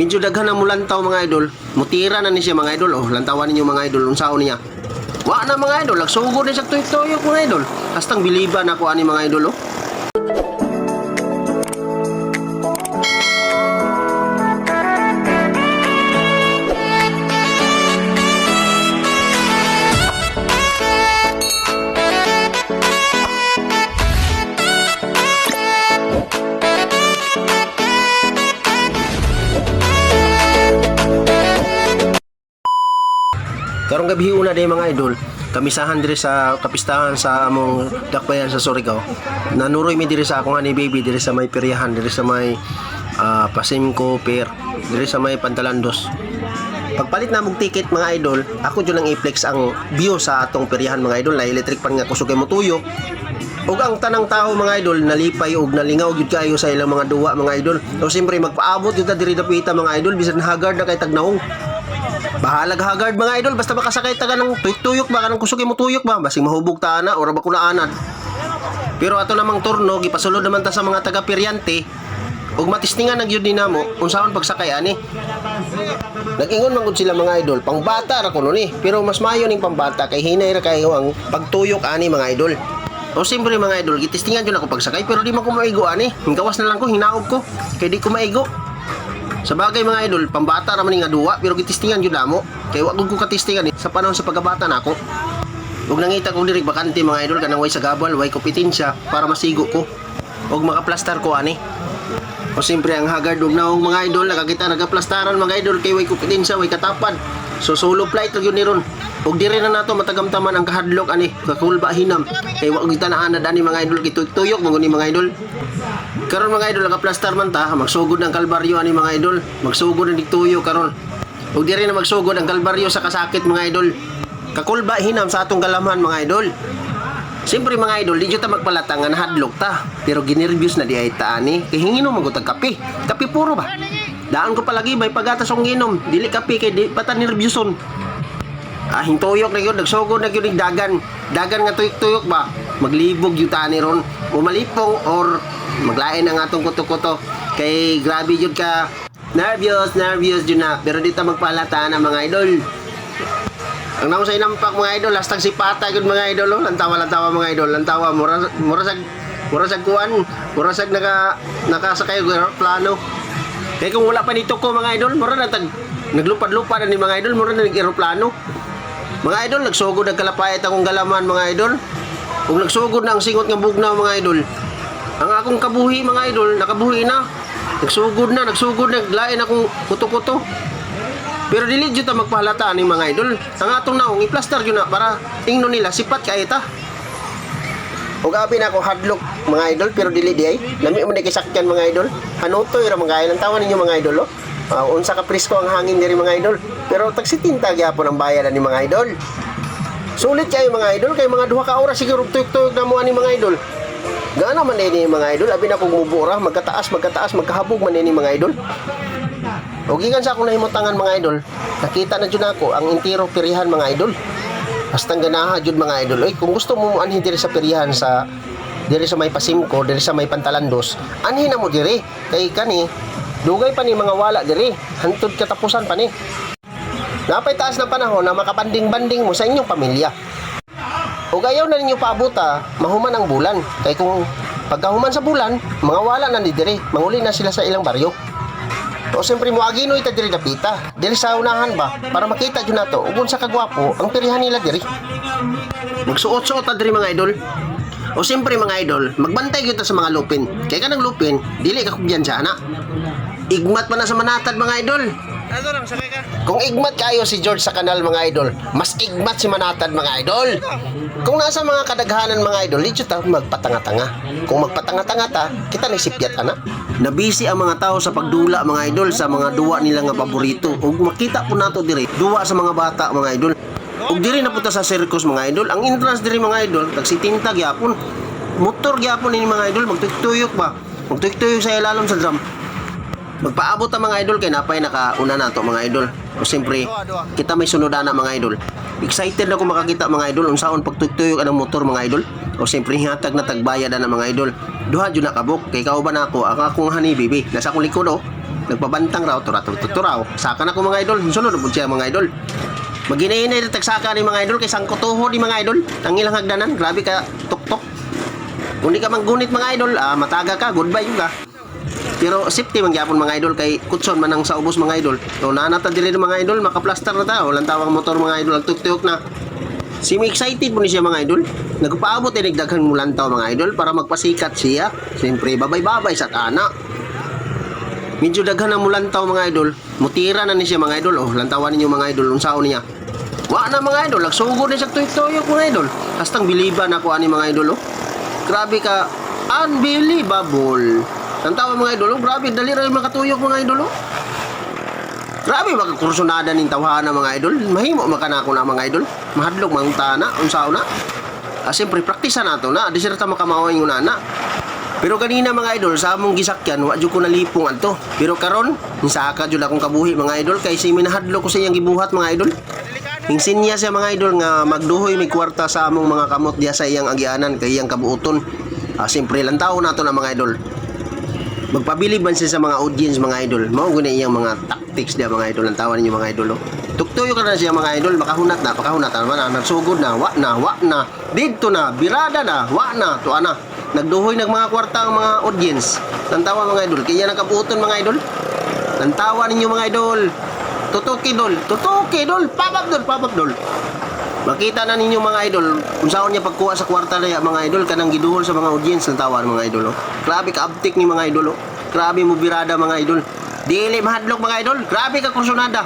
Medyo daghan ang mulantaw mga idol. Mutira na ni siya mga idol. Oh, lantawan ninyo mga idol. Unsaon niya? Wa na mga idol. Nagsugod na siya tuyok-tuyok mga idol. Hastang biliban ako ani mga idol. Oh. Karong gabi una day mga idol, kamisahan diri sa kapistahan sa among dakbayan sa Surigao. Nanuroy mi diri sa akong ani baby diri sa may peryahan, diri sa may Pasimco Pier, diri sa may Pantalandos. Pagpalit na mong ticket mga idol, ako dyan ang i-flex ang view sa atong peryahan mga idol, na electric pan nga kusog kay motuyok. Ug ang tanang tao mga idol nalipay ug nalingaw gyud kayo sa ilang mga duwa mga idol. O siyempre magpaabot gyud ta diri dapita mga idol bisan hagard na kay tagnaong. Bahalag hagard mga idol basta makasakay ta ng tuyok-tuyok ba kanang kusog mo tuyok ba basing mahubog ta ana ora ba kunaanad. Pero ato namang turno gipasulod naman ta sa mga taga Piryante ug matistingan na gyud ni namo unsaon pagsakay ani. Nag-ingon man gud sila mga idol pangbata ra kuno ni pero mas maayo ning pambata kay hinay ra kayo ang pagtuyok ani mga idol. O siyempre mga idol gitistingan jud ako pagsakay pero di man ko maigo ani. Hinggawas na lang ko hinaog ko kay di ko maigo. Sa bagay mga idol, pambata raman nga duwa pero gitistingan jud namo. Kay wa gud ko katistingan sa panahon sa pagkabata nako. Ug nangita ko diri bakante mga idol kanang way sa gabal, way kompetensya para masigo ko. Ug makaplastar ko ani. O siyempre ang hagard ug naong mga idol nakakita nagaplastaran mga idol kay way kompetensya, way katapad. So solo flight gyud ni ron. Ug diri na nato matagamtaman ang kahadlok ani, kakulba hinam. Kay wa gyud tanaanad ani mga idol kituyok mo ni mga idol. Karon mga idol nakaplastar man ta, magsugod ng kalbaryo ani mga idol. Magsugod ng digtuyo karon. Ug diri na magsugod ang kalbaryo sa kasakit mga idol. Kakulba hinam sa atong kalamhan mga idol. Siyempre mga idol, di jud ta magpalata nga nahadlok ta. Pero ginervyos na di ay ta ani. Kay hinginom man gud kape. Kape puro ba? Daan ko palagi may pagatas ong ginom. Dili kape kay di pata nervyoson. Hintuyok na yun, nagsugod na yun dagan nga tuyok-tuyok ba maglibog yung tani ron umalipong or maglain ang atong kuto-kuto kay grabe yun ka nervyos yun na pero dito magpalata na mga idol ang naman sa inampak mga idol hastag si Pata yun mga idol lantawa mga idol lantawa mura sag kuan mura sag nakasakay plano kaya kung wala pa nito ko mga idol mura na naglupad-lupad na ni mga idol mura na nag-aeroplano. Mga idol, nagsugod ang kalapayat akong galaman mga idol. Kung nagsugod na ang singot ng bugnaw mga idol. Ang akong kabuhi mga idol, nakabuhi na. Nagsugod, naglain akong kuto-kuto. Pero dili jud ta magpahalata ni mga idol. Ang atong naong i-plaster yun na para tingno nila sipat kay ta. Ug abi na ako hadlock mga idol pero dili di ay. Lami man kay sakyan mga idol. Hanutoy ra mga ilang taon ninyo mga idol unsa ka presko ang hangin diri mga idol. Pero tagsitinta gyapon ang bayadan ni mga idol. Sulit kay mga idol kay mga 2 ka oras siguro tuyok-tuyok na mo ani mga idol. Gaano man ni mga idol abi na kog mubura magkataas magkahabog man ni mga idol. O gikan sa akong nahimutangan mga idol, nakita na jud ako ang intiro perihan mga idol. Hastang ganaha jud mga idol. Oy kung gusto mo anhin diri sa perihan sa diri sa may Pasimco, diri sa may Pantalandos, anhin na mo diri kay kani dugay pa ni mga wala diri, hantod katapusan pa ni. Napay taas na panahon na makabanding-banding mo sa inyong pamilya. O ayaw na ninyo paabuta, mahuman ang bulan. Kay kung pagkahuman sa bulan, mga wala na ni diri, manguli na sila sa ilang baryo. O siyempre mo agino ita diri dapita, diri sa unahan ba, para makita jud nato ug unsa kagwapo ang pirihan nila diri. Magsuot-suot ta diri mga idol. O siyempre mga idol, magbantay gyud ta sa mga lupin. Kay kanang lupin, dili ka kumbiyansa na. Igmat pa na sa manatad mga idol. Ano lang, sakay ka? Kung igmat kayo si George sa kanal mga idol, mas igmat si manatad mga idol. Kung nasa mga kadaghanan mga idol, dito ta magpatanga-tanga. Kung magpatanga-tanga ta, kita nagsipyat ana. Nabisi ang mga tao sa pagdula mga idol sa mga duwa nila nga paborito. Ug makita po nato diri, duwa sa mga bata mga idol. Ug diri na punta sa circus mga idol. Ang entrance diri mga idol, tagsitinta gyapon. Motor gyapon ini mga idol, magtuyok ba? Magtuyok sa ilalom sa drum. Magpaabot ang mga idol kay napay nakauna na to mga idol. O siyempre, kita may sunodan na mga idol. Excited na ako makakita mga idol unsaon pagtuyok ang motor mga idol. O siyempre hatag na tagbayad na mga idol. Duha jud na kabuk kay kauban ako ang akong honey baby. Nasa akong likod nagpabantang raw, turaw. Saka na ko mga idol, sunod po siya mga idol. Maginainay na tagsaka ni mga idol, kay sangkutuho ni mga idol, ang ilang hagdanan, grabe ka, tuktok. Kung di ka manggunit mga idol, mataga ka, goodbye yung ka. Pero safety man gyapon mga idol kay kutson man ang sa ubos mga idol. So nanata dili mga idol makaplastar na ta. Walang tawang motor mga idol agtuk-tuk na. Simi excited po ni siya mga idol. Nagpaabot ni daghang mulantaw mga idol para magpasikat siya. Siyempre babay-babay sa kana. Medyo daghan ang mulantaw mga idol. Mutira na ni siya mga idol. Oh, lantawan ninyo mga idol unsaon niya. Wa na mga idol, nagsugod ni sa tuyok-tuyok mga idol. Hastang biliban ako ani mga idol oh. Grabe ka, unbelievable. Ang tawa mga idol, grabe, dali rin makatuyok mga idol. Grabe, baka kursunada ng tawhana mga idol. Mahimo makanako na mga idol. Mahadlok mangutana, unsaw na. Siyempre, praktisa na ito na. Disirta makamaway yung nana. Pero kanina mga idol, sa among gisakyan, wadyo ko nalipong ato. Pero karon, nisaka dyan akong kabuhi mga idol. Kay si minahadlok ko sa iyang gibuhat mga idol. Hingsin niya siya mga idol nga magduhoy may kwarta sa among mga kamot diya sa iyang agianan kay iyang kabuuton. Siyempre, lantaw na ito na mga idol. Magpabilib man siya sa mga audience mga idol. Mao guna iyang mga tactics dia mga idol. Ang tawa ninyo mga idol. Tuktuyo ka na siya mga idol. Makahunat na naman. Nagsugod na, wa na. Dito na, birada na, wa na, tuwa na. Nagduhoy ng mga kwarta ang mga audience. Ang tawa mga idol. Kaya nakabuuton mga idol. Ang tawa ninyo mga idol. Tutuki dol. Papap dol. Makita na ninyo mga idol kung saan niya pagkuha sa kwarta na mga idol kanang giduhol sa mga audience ng tawan mga idol. Grabe ka uptick ni mga idol. Grabe mo birada mga idol. Dili mahadlok mga idol. Grabe ka kursunada.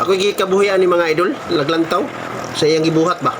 Ako gikabuhian ni mga idol, laglantaw sa iyang gibuhat ba.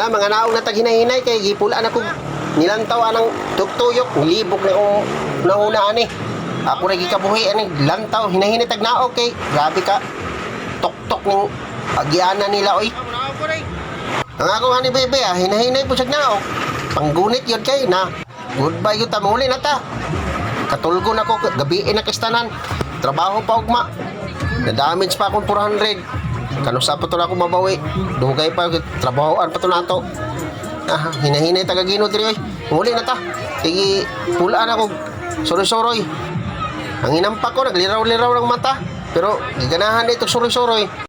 Ana mga naong na taghinahinay kay gipulaan ako nilantaw anang tuktuyok nilibog na akong nauna ani. Ako ra gikabuhi ani lantaw hinahinay tag naog kay grabe ka. Tok-tok ning agiana nila oy. Ang ako nga ni bebe hinahinay po siya naog. Panggunit yun kay na. Goodbye yun tamuli na ta. Katulgo na ko gabiin na kistanan. Trabaho pa ugma. Na-damage pa akong 400. Kanusa pa to na ako mabawi. Dugay pa trabahoan pa to nato. Hinahinay tagagino diri oy. Muli na ta. Sige pulaan ako. Soroy-soroy. Ang inampak ko nagliraw-liraw ng mata. Pero giganahan dito soroy-soroy.